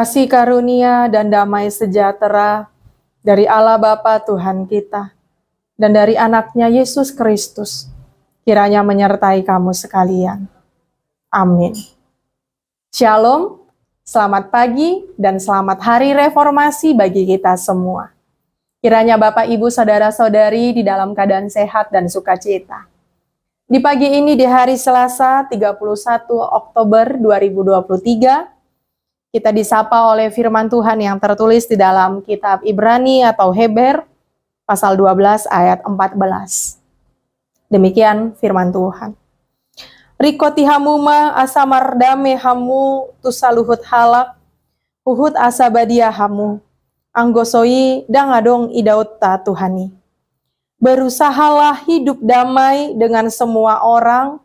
Kasih karunia dan damai sejahtera dari Allah Bapa Tuhan kita dan dari anaknya Yesus Kristus kiranya menyertai kamu sekalian. Amin. Shalom, selamat pagi dan selamat hari reformasi bagi kita semua. Kiranya Bapak, Ibu, Saudara-saudari di dalam keadaan sehat dan sukacita. Di pagi ini di hari Selasa 31 Oktober 2023, kita disapa oleh firman Tuhan yang tertulis di dalam kitab Ibrani atau Heber, pasal 12 ayat 14. Demikian firman Tuhan. Rikoti hamuma asamardame hamu tusaluhut halak, uhut asabadia hamu, anggosoi dangadong idauta Tuhani. Berusahalah hidup damai dengan semua orang,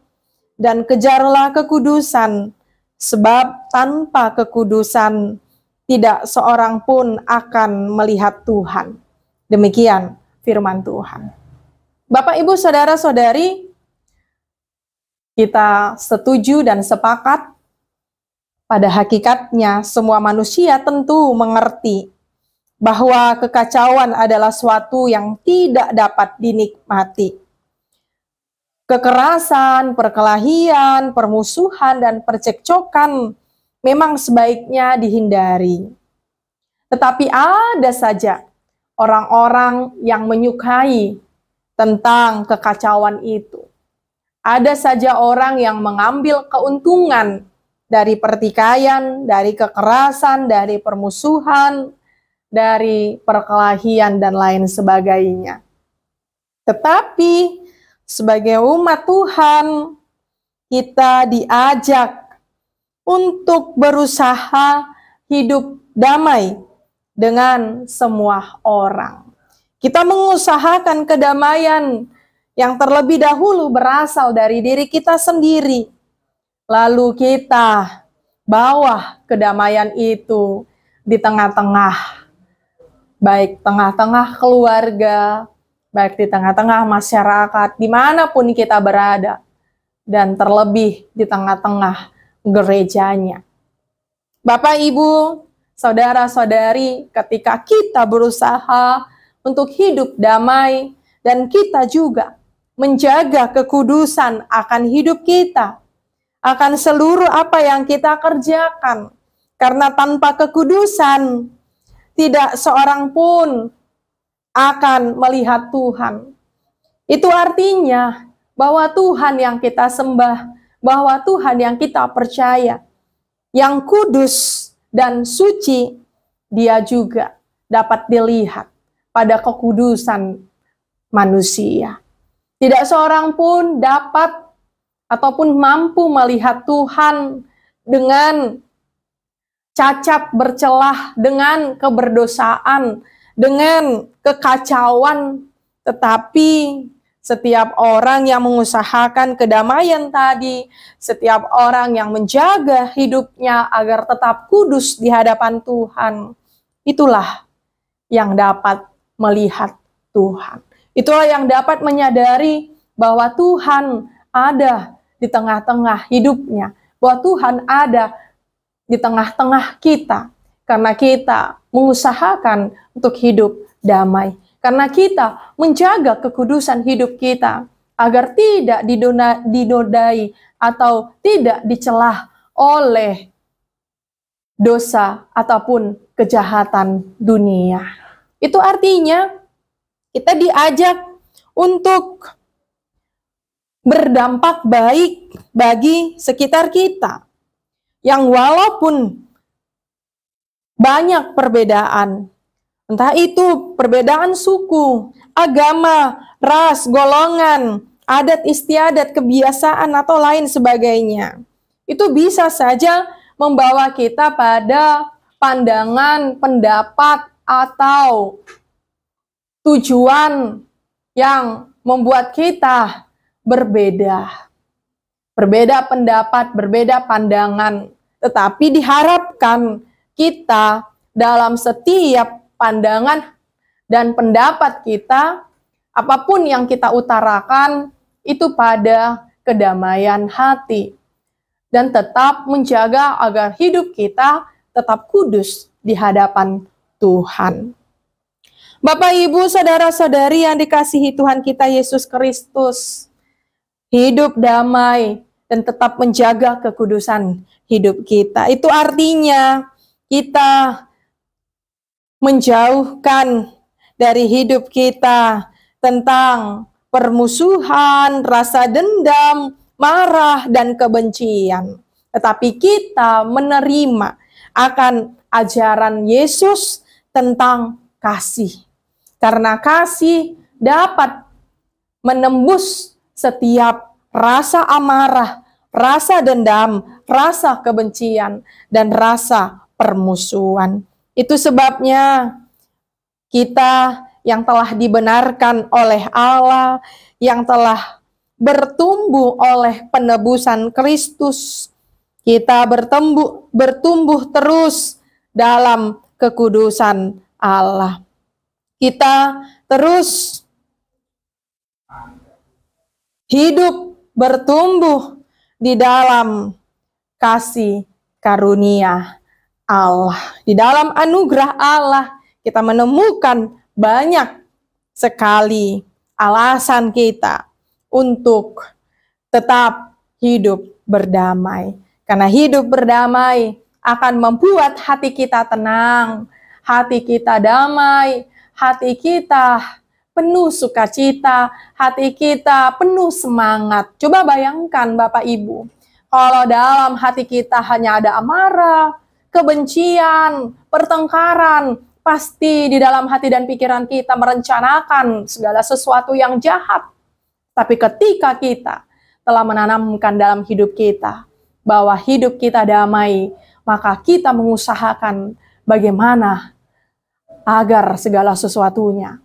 dan kejarlah kekudusan, sebab tanpa kekudusan tidak seorang pun akan melihat Tuhan. Demikian firman Tuhan. Bapak, Ibu, Saudara-saudari, kita setuju dan sepakat pada hakikatnya semua manusia tentu mengerti bahwa kekacauan adalah suatu yang tidak dapat dinikmati. Kekerasan, perkelahian, permusuhan, dan percekcokan memang sebaiknya dihindari. Tetapi ada saja orang-orang yang menyukai tentang kekacauan itu. Ada saja orang yang mengambil keuntungan dari pertikaian, dari kekerasan, dari permusuhan, dari perkelahian, dan lain sebagainya. Tetapi sebagai umat Tuhan, kita diajak untuk berusaha hidup damai dengan semua orang. Kita mengusahakan kedamaian yang terlebih dahulu berasal dari diri kita sendiri. Lalu kita bawa kedamaian itu di tengah-tengah, baik tengah-tengah keluarga, baik di tengah-tengah masyarakat, dimanapun kita berada, dan terlebih di tengah-tengah gerejanya. Bapak, Ibu, Saudara-saudari, ketika kita berusaha untuk hidup damai, dan kita juga menjaga kekudusan akan hidup kita, akan seluruh apa yang kita kerjakan, karena tanpa kekudusan, tidak seorang pun akan melihat Tuhan. Itu artinya bahwa Tuhan yang kita sembah, bahwa Tuhan yang kita percaya, yang kudus dan suci, Dia juga dapat dilihat pada kekudusan manusia. Tidak seorang pun dapat ataupun mampu melihat Tuhan dengan cacat bercelah, dengan keberdosaan, dengan kekacauan, tetapi setiap orang yang mengusahakan kedamaian tadi, setiap orang yang menjaga hidupnya agar tetap kudus di hadapan Tuhan, itulah yang dapat melihat Tuhan. Itulah yang dapat menyadari bahwa Tuhan ada di tengah-tengah hidupnya, bahwa Tuhan ada di tengah-tengah kita, karena kita mengusahakan untuk hidup damai. Karena kita menjaga kekudusan hidup kita agar tidak dinodai atau tidak dicelah oleh dosa ataupun kejahatan dunia. Itu artinya kita diajak untuk berdampak baik bagi sekitar kita, yang walaupun banyak perbedaan, entah itu perbedaan suku, agama, ras, golongan, adat istiadat, kebiasaan, atau lain sebagainya. Itu bisa saja membawa kita pada pandangan, pendapat, atau tujuan yang membuat kita berbeda. Berbeda pendapat, berbeda pandangan. Tetapi diharapkan kita dalam setiap pandangan dan pendapat kita, apapun yang kita utarakan, itu pada kedamaian hati. Dan tetap menjaga agar hidup kita tetap kudus di hadapan Tuhan. Bapak, Ibu, saudara-saudari yang dikasihi Tuhan kita Yesus Kristus, hidup damai dan tetap menjaga kekudusan hidup kita. Itu artinya kita menjauhkan dari hidup kita tentang permusuhan, rasa dendam, marah, dan kebencian. Tetapi kita menerima akan ajaran Yesus tentang kasih. Karena kasih dapat menembus setiap rasa amarah, rasa dendam, rasa kebencian, dan rasa permusuhan. Itu sebabnya kita yang telah dibenarkan oleh Allah, yang telah bertumbuh oleh penebusan Kristus, kita bertumbuh terus dalam kekudusan Allah. Kita terus hidup bertumbuh di dalam kasih karunia Allah. Di dalam anugerah Allah kita menemukan banyak sekali alasan kita untuk tetap hidup berdamai. Karena hidup berdamai akan membuat hati kita tenang, hati kita damai, hati kita penuh sukacita, hati kita penuh semangat. Coba bayangkan Bapak Ibu, kalau dalam hati kita hanya ada amarah, kebencian, pertengkaran, pasti di dalam hati dan pikiran kita merencanakan segala sesuatu yang jahat. Tapi ketika kita telah menanamkan dalam hidup kita bahwa hidup kita damai, maka kita mengusahakan bagaimana agar segala sesuatunya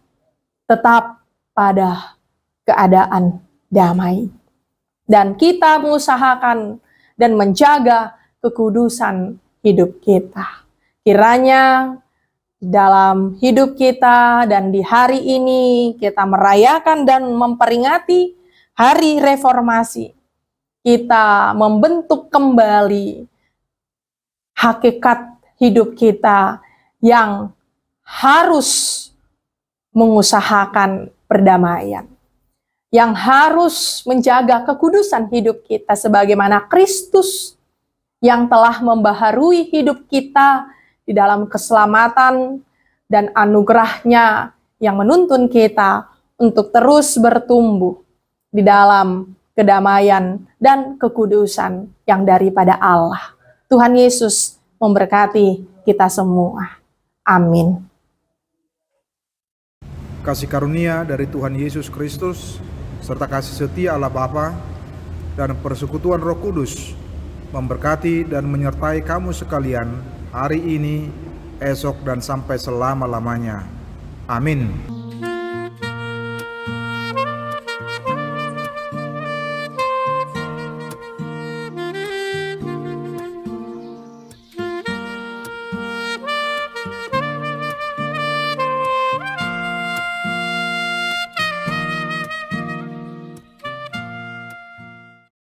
tetap pada keadaan damai. Dan kita mengusahakan dan menjaga kekudusan hidup kita. Kiranya dalam hidup kita dan di hari ini kita merayakan dan memperingati hari reformasi. Kita membentuk kembali hakikat hidup kita yang harus mengusahakan perdamaian, yang harus menjaga kekudusan hidup kita sebagaimana Kristus yang telah membaharui hidup kita di dalam keselamatan dan anugerah-Nya yang menuntun kita untuk terus bertumbuh di dalam kedamaian dan kekudusan yang daripada Allah. Tuhan Yesus memberkati kita semua. Amin. Kasih karunia dari Tuhan Yesus Kristus, serta kasih setia Allah Bapa dan persekutuan Roh Kudus memberkati dan menyertai kamu sekalian hari ini, esok, dan sampai selama-lamanya. Amin.